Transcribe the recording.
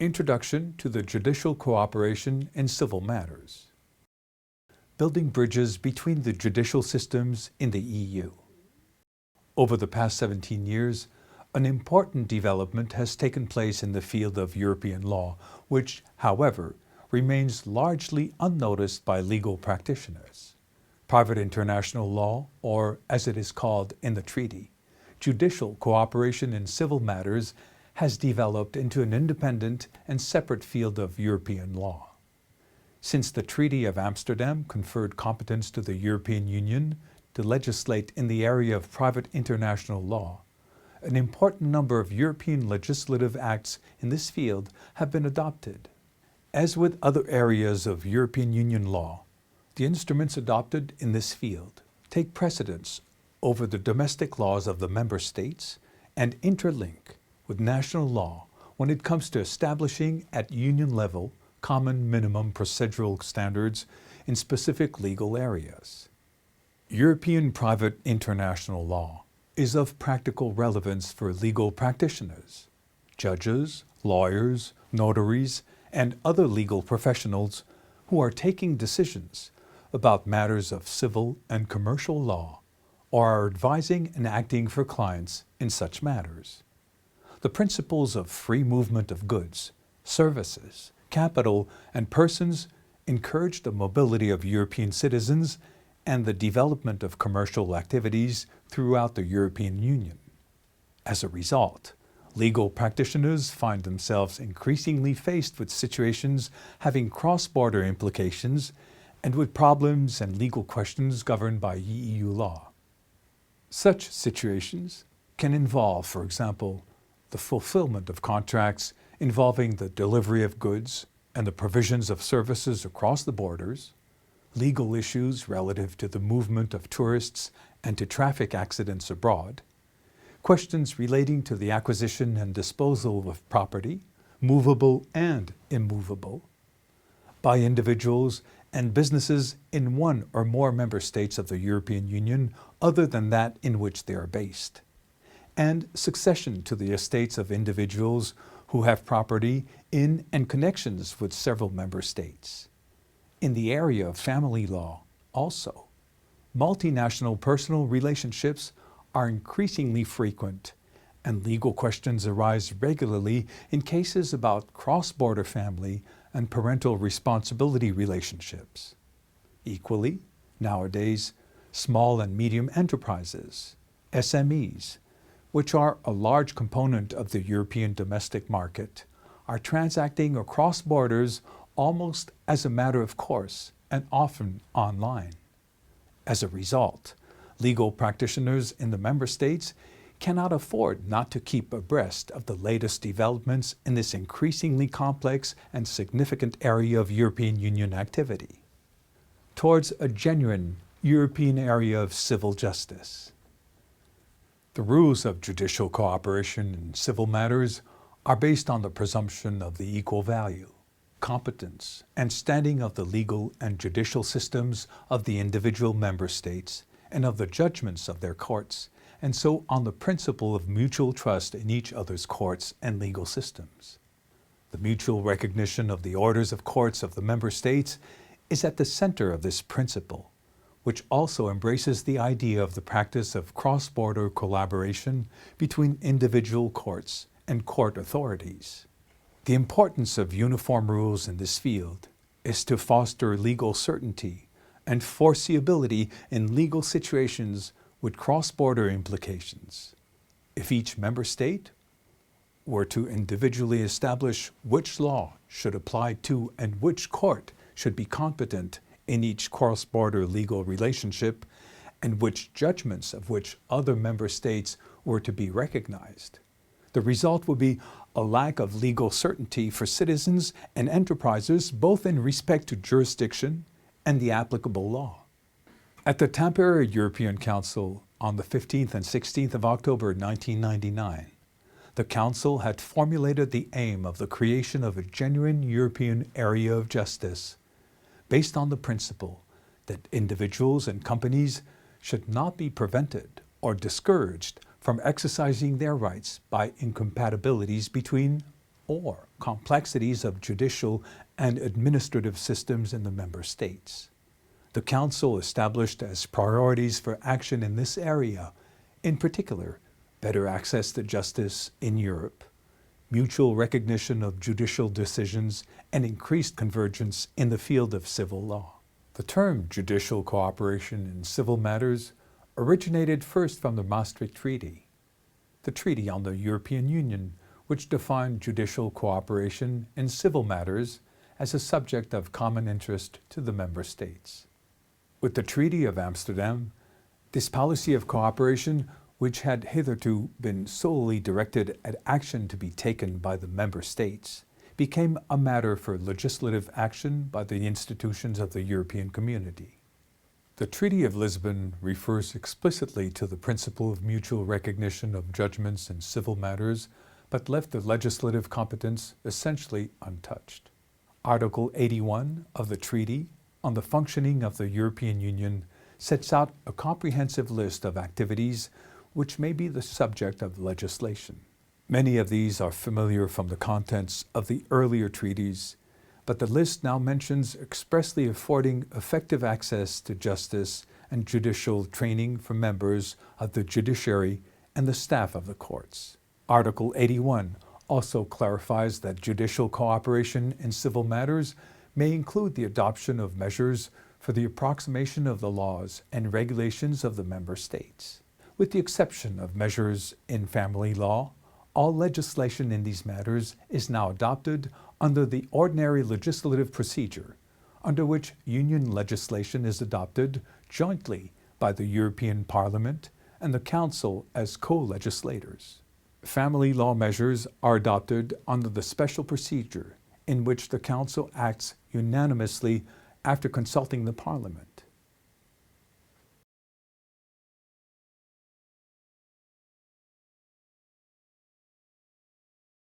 Introduction to the Judicial Cooperation in Civil Matters. Building bridges between the judicial systems in the EU. Over the past 17 years, an important development has taken place in the field of European law, which, however, remains largely unnoticed by legal practitioners. Private international law, or as it is called in the treaty, judicial cooperation in civil matters, has developed into an independent and separate field of European law. Since the Treaty of Amsterdam conferred competence to the European Union to legislate in the area of private international law, an important number of European legislative acts in this field have been adopted. As with other areas of European Union law, the instruments adopted in this field take precedence over the domestic laws of the member states and interlink with national law when it comes to establishing at union level common minimum procedural standards in specific legal areas. European private international law is of practical relevance for legal practitioners, judges, lawyers, notaries, and other legal professionals who are taking decisions about matters of civil and commercial law or are advising and acting for clients in such matters. The principles of free movement of goods, services, capital, and persons encourage the mobility of European citizens and the development of commercial activities throughout the European Union. As a result, legal practitioners find themselves increasingly faced with situations having cross-border implications and with problems and legal questions governed by EU law. Such situations can involve, for example, the fulfillment of contracts involving the delivery of goods and the provisions of services across the borders, legal issues relative to the movement of tourists and to traffic accidents abroad, questions relating to the acquisition and disposal of property, movable and immovable, by individuals and businesses in one or more member states of the European Union other than that in which they are based, and succession to the estates of individuals who have property in and connections with several member states. In the area of family law, also, multinational personal relationships are increasingly frequent, and legal questions arise regularly in cases about cross-border family and parental responsibility relationships. Equally, nowadays, small and medium enterprises, SMEs, which are a large component of the European domestic market, are transacting across borders almost as a matter of course and often online. As a result, legal practitioners in the member states cannot afford not to keep abreast of the latest developments in this increasingly complex and significant area of European Union activity, towards a genuine European area of civil justice. The rules of judicial cooperation in civil matters are based on the presumption of the equal value, competence, and standing of the legal and judicial systems of the individual member states and of the judgments of their courts, and so on the principle of mutual trust in each other's courts and legal systems. The mutual recognition of the orders of courts of the member states is at the center of this principle, which also embraces the idea of the practice of cross-border collaboration between individual courts and court authorities. The importance of uniform rules in this field is to foster legal certainty and foreseeability in legal situations with cross-border implications. If each member state were to individually establish which law should apply to and which court should be competent in each cross-border legal relationship, and which judgments of which other member states were to be recognized, the result would be a lack of legal certainty for citizens and enterprises both in respect to jurisdiction and the applicable law. At the Tampere European Council on the 15th and 16th of October 1999, the Council had formulated the aim of the creation of a genuine European area of justice based on the principle that individuals and companies should not be prevented or discouraged from exercising their rights by incompatibilities between or complexities of judicial and administrative systems in the member states. The Council established as priorities for action in this area, in particular, better access to justice in Europe, mutual recognition of judicial decisions, and increased convergence in the field of civil law. The term judicial cooperation in civil matters originated first from the Maastricht Treaty, the Treaty on the European Union, which defined judicial cooperation in civil matters as a subject of common interest to the member states. With the Treaty of Amsterdam, this policy of cooperation, which had hitherto been solely directed at action to be taken by the member states, became a matter for legislative action by the institutions of the European Community. The Treaty of Lisbon refers explicitly to the principle of mutual recognition of judgments in civil matters, but left the legislative competence essentially untouched. Article 81 of the Treaty on the Functioning of the European Union sets out a comprehensive list of activities which may be the subject of legislation. Many of these are familiar from the contents of the earlier treaties, but the list now mentions expressly affording effective access to justice and judicial training for members of the judiciary and the staff of the courts. Article 81 also clarifies that judicial cooperation in civil matters may include the adoption of measures for the approximation of the laws and regulations of the member states. With the exception of measures in family law, all legislation in these matters is now adopted under the ordinary legislative procedure, under which Union legislation is adopted jointly by the European Parliament and the Council as co-legislators. Family law measures are adopted under the special procedure in which the Council acts unanimously after consulting the Parliament.